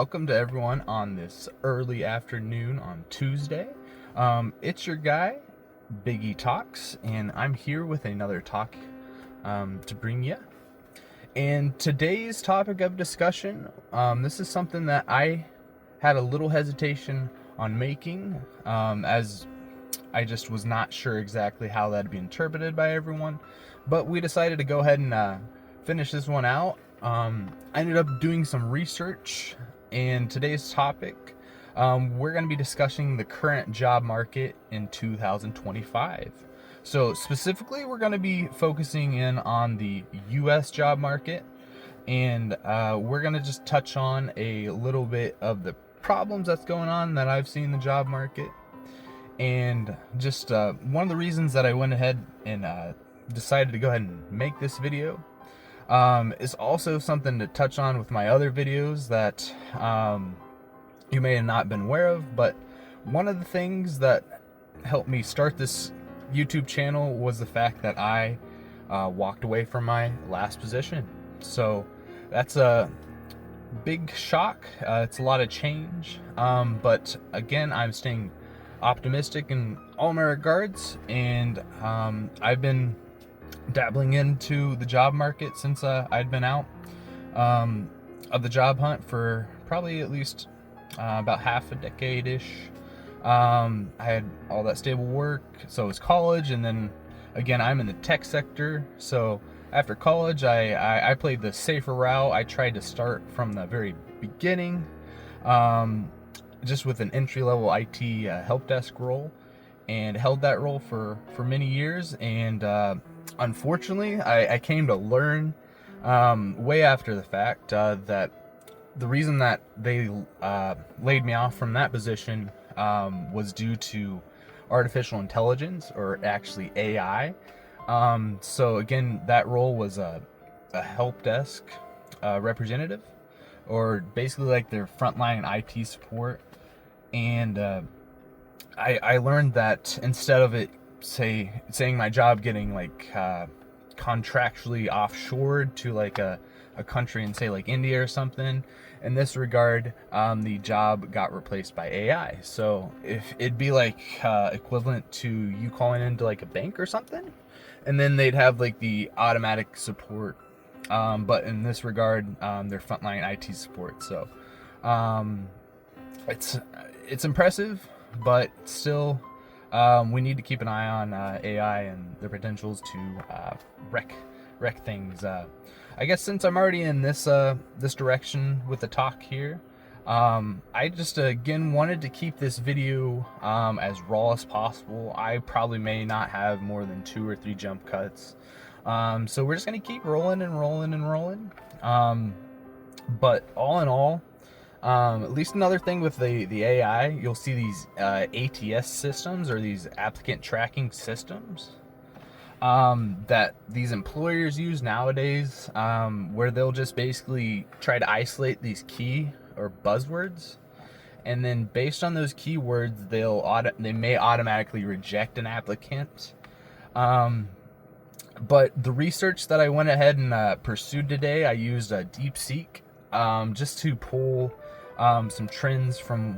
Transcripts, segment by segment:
welcome to everyone on this early afternoon on Tuesday. It's your guy, Biggie Talks, and I'm here with another talk to bring you. And today's topic of discussion, this is something that I had a little hesitation on making, as I just was not sure exactly how that'd be interpreted by everyone. But we decided to go ahead and finish this one out. I ended up doing some research, and today's topic, we're going to be discussing the current job market in 2025. So specifically, we're going to be focusing in on the U.S. job market, and we're going to just touch on a little bit of the problems that's going on that I've seen in the job market. And just one of the reasons that I went ahead and decided to go ahead and make this video is also something to touch on with my other videos that you may have not been aware of. But one of the things that helped me start this YouTube channel was the fact that I walked away from my last position. So that's a big shock. It's a lot of change. But again, I'm staying optimistic in all my regards, and I've been dabbling into the job market since I'd been out of the job hunt for probably at least about half a decade-ish. I had all that stable work, so it was college, and then again, I'm in the tech sector. So after college, I played the safer route. I tried to start from the very beginning, just with an entry-level IT help desk role, and held that role for many years. And unfortunately, I came to learn way after the fact that the reason that they laid me off from that position was due to artificial intelligence, or actually AI. So again, that role was a help desk representative, or basically like their frontline IT support. And I learned that instead of it saying my job getting like contractually offshored to like a country in, say, like India or something, in this regard, the job got replaced by AI. So if it'd be like equivalent to you calling into like a bank or something, and then they'd have like the automatic support, but in this regard, their frontline IT support. So it's impressive, but still, we need to keep an eye on AI and the potentials to wreck things. I guess since I'm already in this direction with the talk here, I just again wanted to keep this video as raw as possible. I probably may not have more than 2 or 3 jump cuts, so we're just gonna keep rolling and rolling and rolling. But all in all, at least another thing with the AI, you'll see these ATS systems, or these applicant tracking systems, that these employers use nowadays, where they'll just basically try to isolate these key or buzzwords, and then based on those keywords, they may automatically reject an applicant. But the research that I went ahead and pursued today, I used a DeepSeek, just to pull some trends from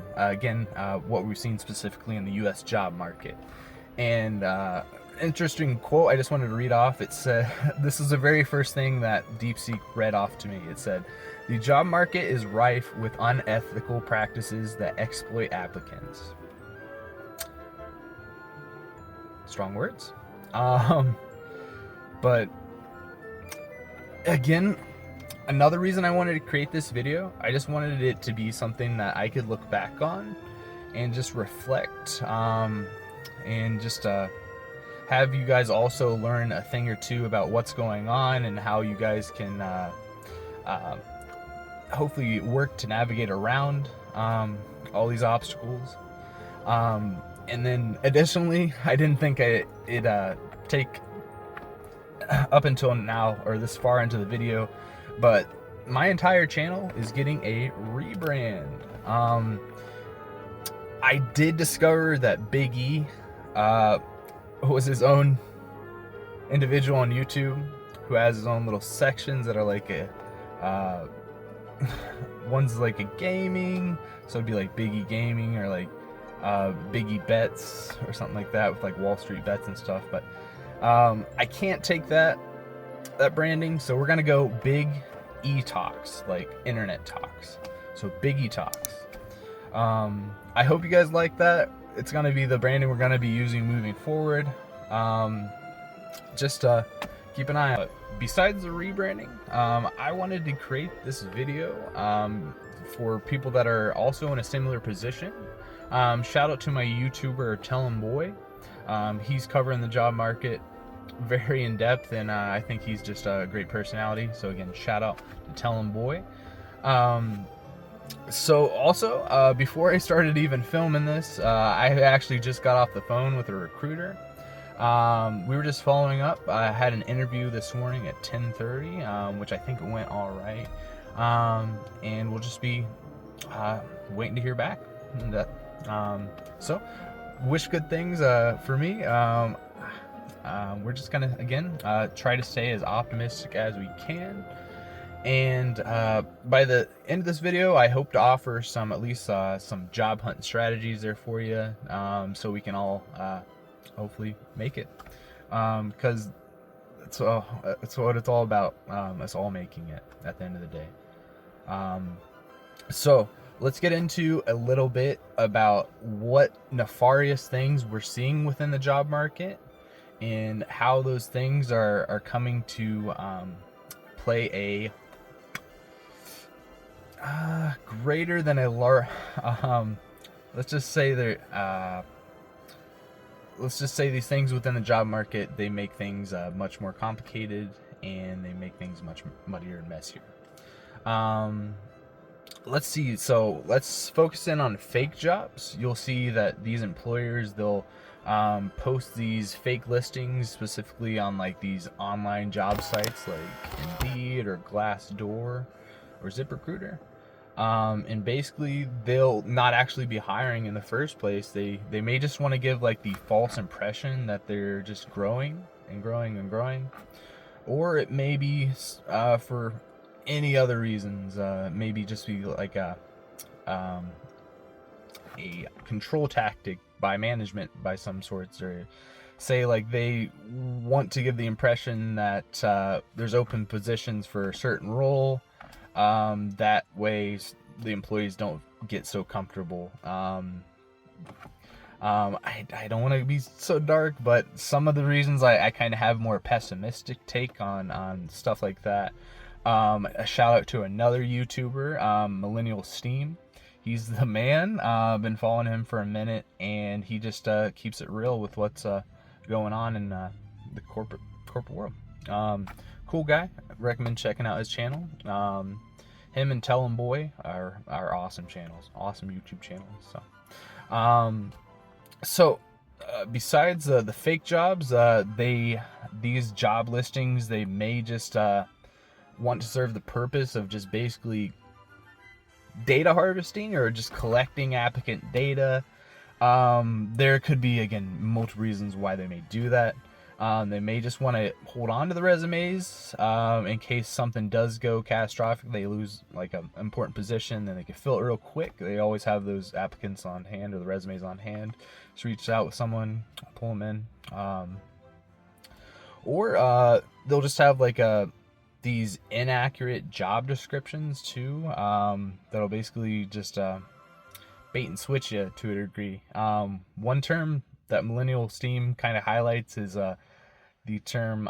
what we've seen specifically in the U.S. job market. And interesting quote I just wanted to read off. It said, this is the very first thing that DeepSeek read off to me. It said, "The job market is rife with unethical practices that exploit applicants." Strong words. But again, another reason I wanted to create this video, I just wanted it to be something that I could look back on and just reflect, and just have you guys also learn a thing or two about what's going on and how you guys can hopefully work to navigate around all these obstacles. And then additionally, I didn't think it'd take up until now, or this far into the video, but my entire channel is getting a rebrand. I did discover that Big E was his own individual on YouTube who has his own little sections that are like one's like a gaming, so it'd be like Biggie Gaming or like Biggie Bets or something like that with like Wall Street bets and stuff. But I can't take that branding, so we're gonna go Big E Talks, like internet talks. So Big E Talks. I hope you guys like that. It's gonna be the branding we're gonna be using moving forward. Just keep an eye out. Besides the rebranding, I wanted to create this video for people that are also in a similar position. Shout out to my YouTuber TellEmBoi. He's covering the job market very in depth, and I think he's just a great personality. So again, shout out to TellEmBoi. So also, before I started even filming this, I actually just got off the phone with a recruiter. We were just following up. I had an interview this morning at 10:30, which I think it went all right. And we'll just be waiting to hear back. So wish good things for me. We're just gonna again try to stay as optimistic as we can. And by the end of this video, I hope to offer at least some job hunt strategies there for you, so we can all hopefully make it, because it's what it's all about, us all making it at the end of the day. So let's get into a little bit about what nefarious things we're seeing within the job market and how those things are coming to play a greater than a let's just say these things within the job market, they make things much more complicated, and they make things much muddier and messier. Let's see. So let's focus in on fake jobs. You'll see that these employers, they'll post these fake listings specifically on like these online job sites like Indeed or Glassdoor or ZipRecruiter. And basically they'll not actually be hiring in the first place. They may just want to give like the false impression that they're just growing and growing and growing, or it may be for any other reasons. Maybe just be like a control tactic by management by some sorts, or say like they want to give the impression that there's open positions for a certain role. That way the employees don't get so comfortable. I don't want to be so dark, but some of the reasons I kind of have more pessimistic take on stuff like that. A shout out to another YouTuber, MillenialSteam. He's the man. I've been following him for a minute, and he just keeps it real with what's going on in the corporate world. Cool guy. Recommend checking out his channel. Him and TellEmBoi are awesome channels, awesome YouTube channels. So, besides the fake jobs, these job listings, they may just want to serve the purpose of just basically data harvesting or just collecting applicant data. There could be, again, multiple reasons why they may do that. They may just want to hold on to the resumes in case something does go catastrophic. They lose like an important position, then they can fill it real quick. They always have those applicants on hand or the resumes on hand. Just reach out with someone, pull them in. Or they'll just have like these inaccurate job descriptions too. That'll basically just bait and switch you to a degree. One term that MillenialSteam kind of highlights is the term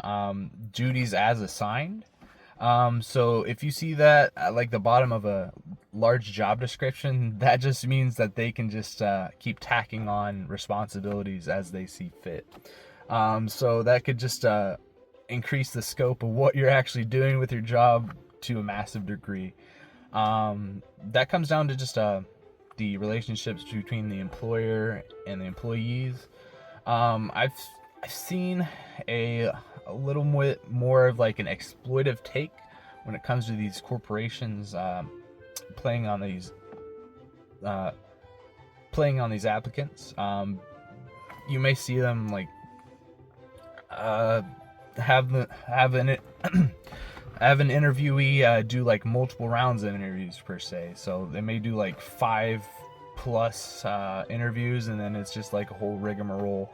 duties as assigned. So if you see that at like the bottom of a large job description, that just means that they can just keep tacking on responsibilities as they see fit. So that could just increase the scope of what you're actually doing with your job to a massive degree. That comes down to just the relationships between the employer and the employees. I've seen a little more of like an exploitive take when it comes to these corporations playing on these applicants. You may see them like have have an interviewee do like multiple rounds of interviews per se. So they may do like 5+ interviews, and then it's just like a whole rigmarole.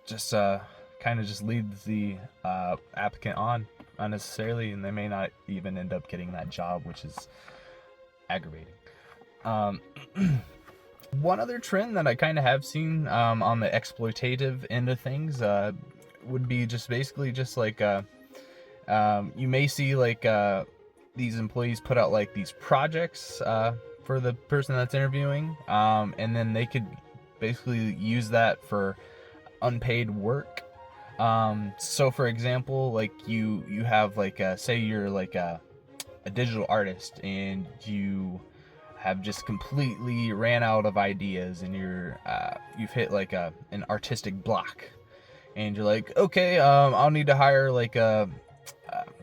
Just kind of just leads the applicant on unnecessarily, and they may not even end up getting that job, which is aggravating. One other trend that I kind of have seen on the exploitative end of things would be just basically just like you may see like these employees put out like these projects for the person that's interviewing, and then they could basically use that for unpaid work. So for example, like you have like say you're like a digital artist, and you have just completely ran out of ideas, and you've hit like an artistic block, and you're like, okay, I'll need to hire like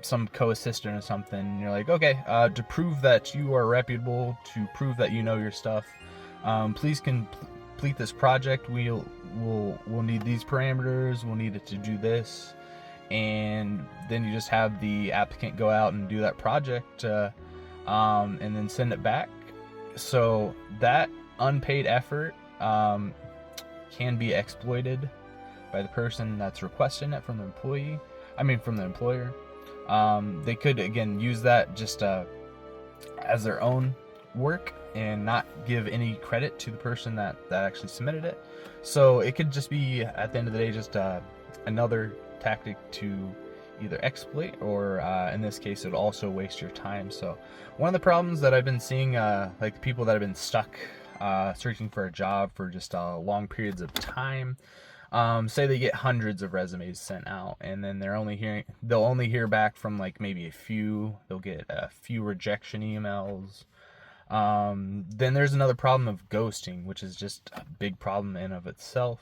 some co-assistant or something. And you're like, okay, to prove that you are reputable, to prove that you know your stuff, please complete this project. We'll need these parameters. We'll need it to do this. And then you just have the applicant go out and do that project, and then send it back. So that unpaid effort can be exploited by the person that's requesting it from the employer. They could again use that just as their own work and not give any credit to the person that actually submitted it. So it could just be, at the end of the day, just another tactic to either exploit, or in this case, it would also waste your time. So one of the problems that I've been seeing, like people that have been stuck searching for a job for just long periods of time, say they get hundreds of resumes sent out, and then they'll only hear back from like maybe a few. They'll get a few rejection emails. Then there's another problem of ghosting, which is just a big problem in of itself.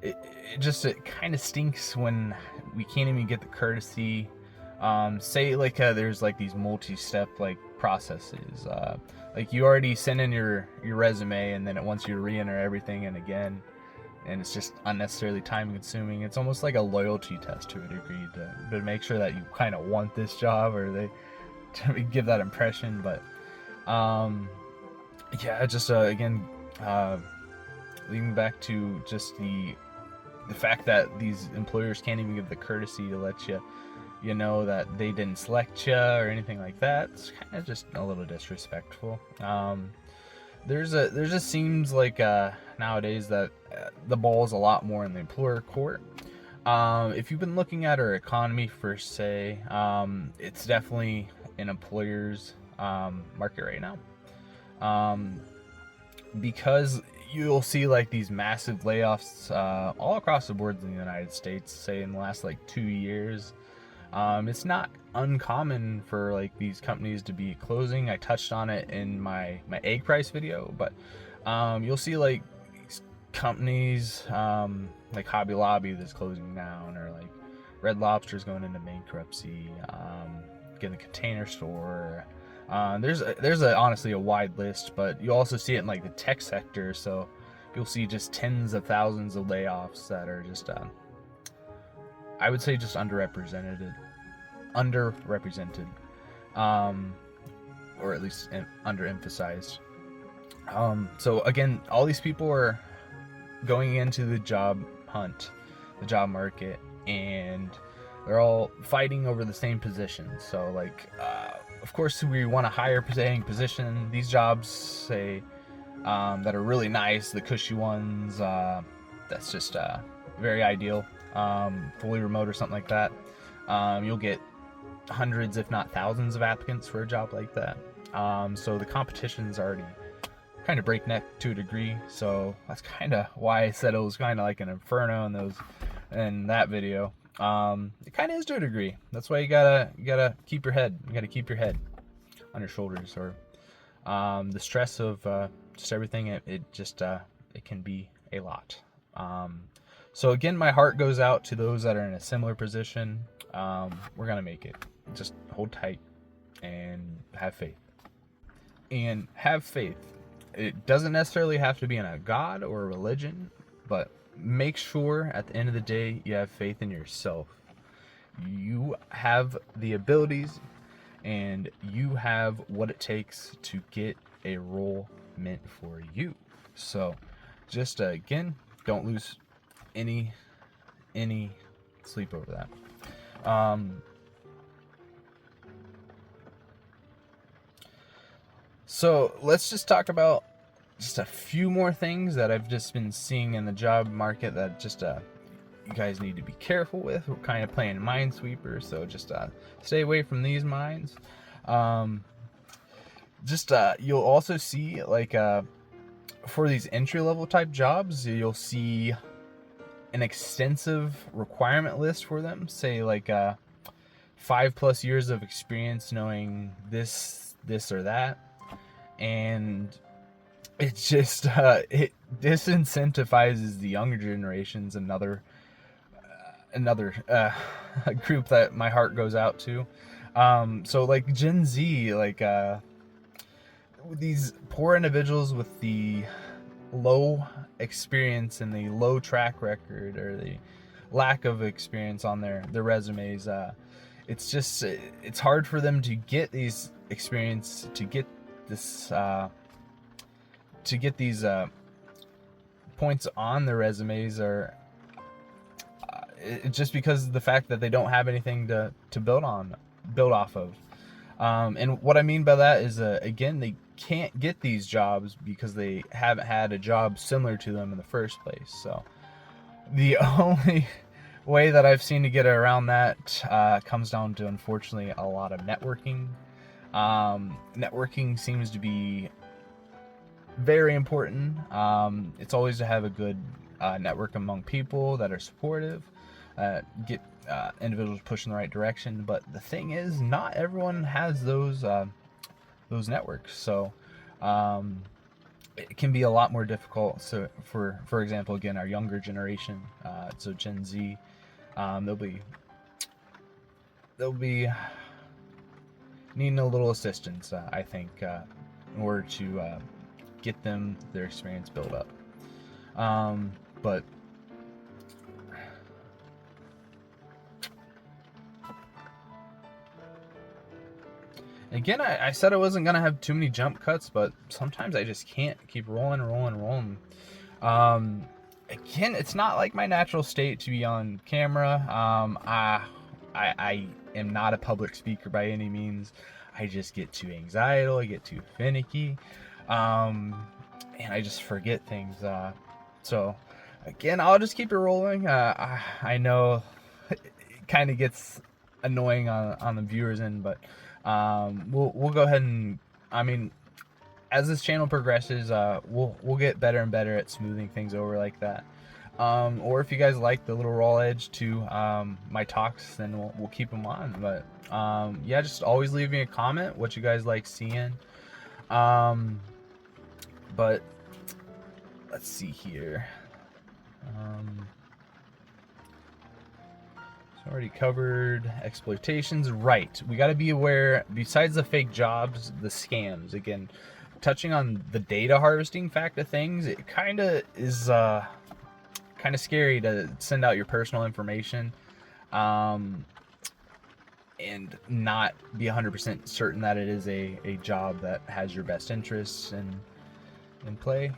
It kind of stinks when we can't even get the courtesy. Say like there's like these multi-step like processes. Like you already send in your resume, and then it wants you to re-enter everything and again, and it's just unnecessarily time consuming. It's almost like a loyalty test to a degree to make sure that you kind of want this job, or they to give that impression. But yeah, just again, leading back to just the fact that these employers can't even give the courtesy to let you know that they didn't select you or anything like that. It's kind of just a little disrespectful. There just seems like nowadays that the ball is a lot more in the employer court. If you've been looking at our economy per se, it's definitely an employer's market right now, because you'll see like these massive layoffs all across the board in the United States, say in the last like 2 years. It's not uncommon for like these companies to be closing. I touched on it in my egg price video, but you'll see like these companies like Hobby Lobby that's closing down, or like Red Lobster's going into bankruptcy, getting a Container Store. There's honestly a wide list, but you also see it in like the tech sector. So you'll see just tens of thousands of layoffs that are just I would say just underrepresented, or at least underemphasized. So again, all these people are going into the job hunt, the job market, and they're all fighting over the same position. So like, of course, we want a higher paying position. These jobs, say, that are really nice, the cushy ones, that's just very ideal. Fully remote or something like that. You'll get hundreds, if not thousands, of applicants for a job like that. So the competition's already kind of breakneck to a degree. So that's kind of why I said it was kind of like an inferno in that video. It kind of is to a degree. That's why you gotta keep your head. You gotta keep your head on your shoulders, or the stress of just everything. It can be a lot. So again, my heart goes out to those that are in a similar position. We're gonna make it. Just hold tight and have faith. And have faith. It doesn't necessarily have to be in a god or a religion, but make sure at the end of the day you have faith in yourself. you have the abilities and you have what it takes to get a role meant for you. So just again, don't lose any sleep over that. So let's just talk about just a few more things that I've just been seeing in the job market that just you guys need to be careful with. We're kind of playing Minesweeper, so just stay away from these mines. You'll also see, like, for these entry-level type jobs, you'll see an extensive requirement list for them. Say, like, 5+ years of experience knowing this or that. And it just it disincentivizes the younger generations. Another group that my heart goes out to. So like Gen Z, like these poor individuals with the low experience and the low track record, or the lack of experience on their resumes, it's hard for them to get these experience, to get this to get these points on their resumes, or just because of the fact that they don't have anything to build off of. And what I mean by that is, again, they can't get these jobs because they haven't had a job similar to them in the first place. So the only way that I've seen to get around that comes down to, unfortunately, a lot of networking. Networking seems to be very important. It's always to have a good network among people that are supportive, get individuals pushed in the right direction. But the thing is, not everyone has those networks, so it can be a lot more difficult. So for example, again, our younger generation, so Gen Z, they'll be needing a little assistance, I think, in order to get their experience built up. But again, I said I wasn't gonna have too many jump cuts, but sometimes I just can't keep rolling. Again, it's not like my natural state to be on camera. I am not a public speaker by any means. I just get too anxietal, I get too finicky, and I just forget things. So again, I'll just keep it rolling. I know it kind of gets annoying on the viewers end, but we'll go ahead and, I mean, as this channel progresses, we'll get better and better at smoothing things over like that. Or if you guys like the little raw edge to my talks, then we'll keep them on. But yeah, just always leave me a comment what you guys like seeing. But let's see here. So already covered exploitations. Right, we got to be aware, besides the fake jobs, the scams. Again, touching on the data harvesting fact of things, it kind of is kind of scary to send out your personal information and not be 100% certain that it is a job that has your best interests in play.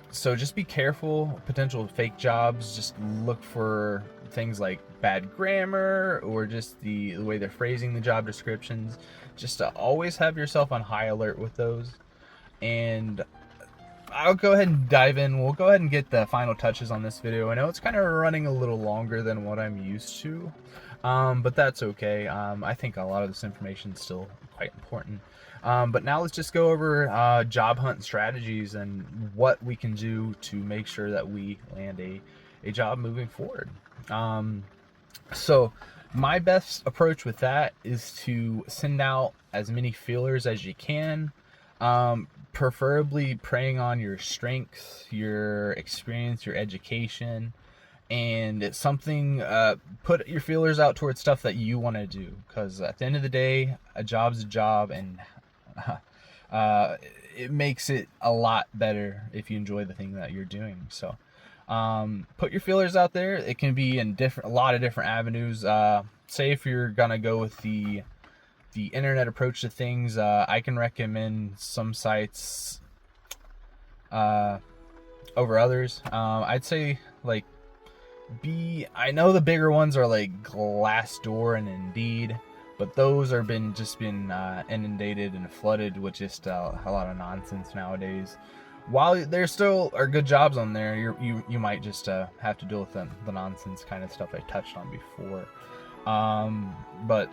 So just be careful. Potential fake jobs, just look for things like bad grammar, or just the way they're phrasing the job descriptions. Just to always have yourself on high alert with those. And I'll go ahead and dive in. We'll go ahead and get the final touches on this video. I know it's kind of running a little longer than what I'm used to, but that's okay. I think a lot of this information is still quite important. But now let's just go over job hunt strategies and what we can do to make sure that we land a job moving forward. So my best approach with that is to send out as many feelers as you can, preferably preying on your strengths, your experience, your education, and it's something, put your feelers out towards stuff that you want to do, because at the end of the day, a job's a job, and it makes it a lot better if you enjoy the thing that you're doing. So Put your feelers out there. It can be in a lot of different avenues. Say if you're gonna go with the internet approach to things, I can recommend some sites over others. I'd say like I know the bigger ones are like Glassdoor and Indeed, but those are been inundated and flooded with just a lot of nonsense nowadays. While there still are good jobs on there, you might just have to deal with the nonsense kind of stuff I touched on before. But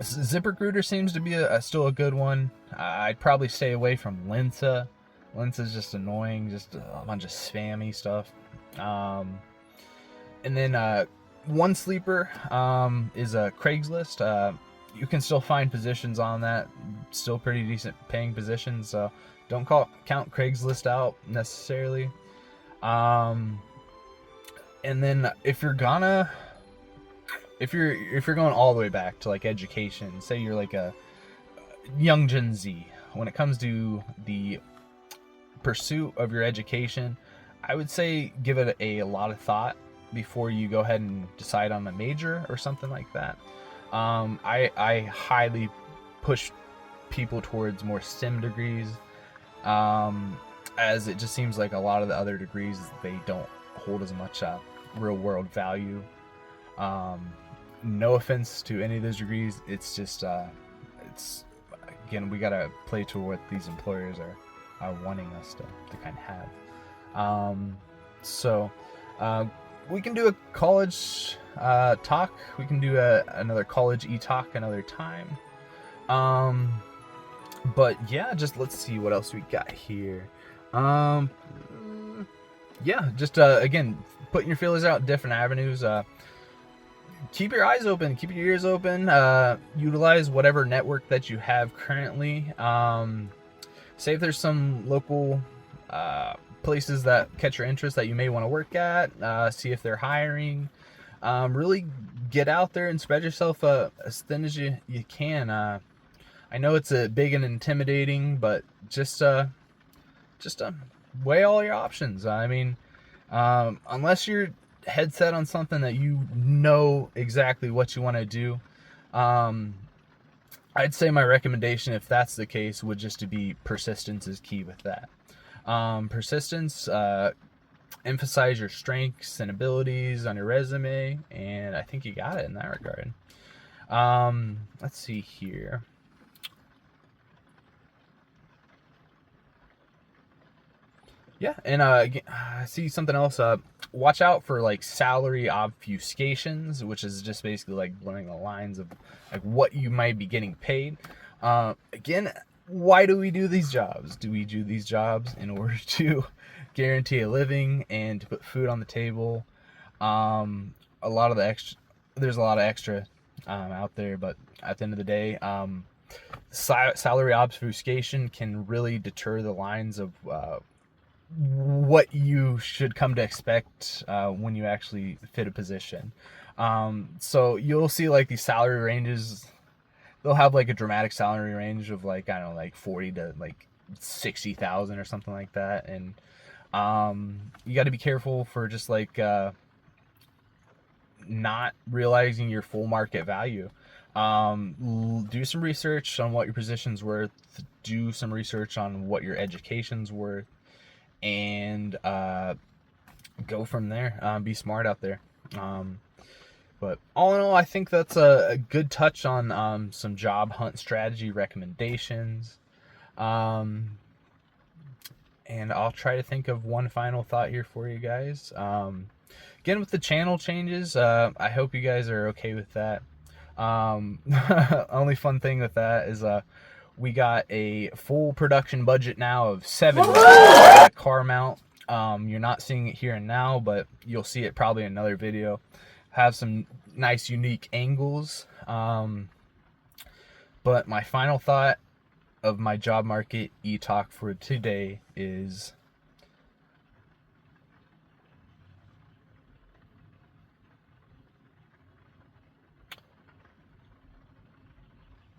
ZipRecruiter seems to be still a good one. I'd probably stay away from Linsa. Linsa's just annoying, just a bunch of spammy stuff. And then One Sleeper is a Craigslist. You can still find positions on that, still pretty decent paying positions. So don't count Craigslist out necessarily. And then if you're going all the way back to like education, say you're like a young Gen Z, when it comes to the pursuit of your education, I would say give it a lot of thought before you go ahead and decide on a major or something like that. I highly push people towards more STEM degrees, as it just seems like a lot of the other degrees, they don't hold as much real world value. No offense to any of those degrees, it's just it's, again, we gotta play to what these employers are wanting us to kind of have. So we can do a college talk. We can do another college e-talk another time. But yeah, just let's see what else we got here. Yeah, just again, putting your feelers out in different avenues. Keep your eyes open, keep your ears open. Utilize whatever network that you have currently. Say if there's some local places that catch your interest that you may want to work at. See if they're hiring. Really get out there and spread yourself as thin as you can. I know it's big and intimidating, but just weigh all your options. I mean, unless you're head set on something that you know exactly what you want to do, I'd say my recommendation, if that's the case, would just to be persistence is key with that. Persistence, emphasize your strengths and abilities on your resume, and I think you got it in that regard. Let's see here. Yeah, and I see something else. Watch out for like salary obfuscations, which is just basically like blurring the lines of like what you might be getting paid. Again, why do we do these jobs? Do we do these jobs in order to guarantee a living and to put food on the table? There's a lot of extra out there, but at the end of the day, salary obfuscation can really deter the lines of what you should come to expect when you actually fit a position. So you'll see like these salary ranges, they'll have like a dramatic salary range of like, I don't know, like 40 to like 60,000 or something like that. And you got to be careful for just like not realizing your full market value. Do some research on what your position's worth, do some research on what your education's worth, and go from there. Be smart out there. But all in all, I think that's a good touch on some job hunt strategy recommendations. And I'll try to think of one final thought here for you guys. Again, with the channel changes, I hope you guys are okay with that. Only fun thing with that is we got a full production budget now of 7 car mount. You're not seeing it here and now, but you'll see it probably in another video. Have some nice unique angles. But my final thought of my job market e-talk for today is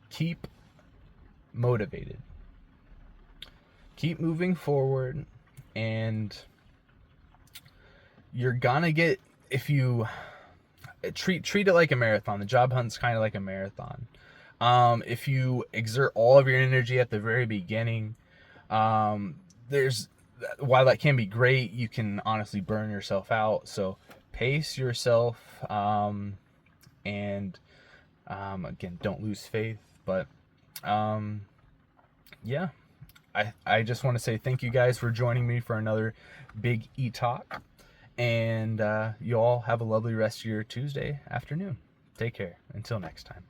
keep motivated. Keep moving forward, and you're gonna get, if you treat it like a marathon. The job hunt's kind of like a marathon. If you exert all of your energy at the very beginning, there's, while that can be great, you can honestly burn yourself out. So pace yourself, and again, don't lose faith. But yeah, I just want to say thank you guys for joining me for another Big E Talk. And you all have a lovely rest of your Tuesday afternoon. Take care. Until next time.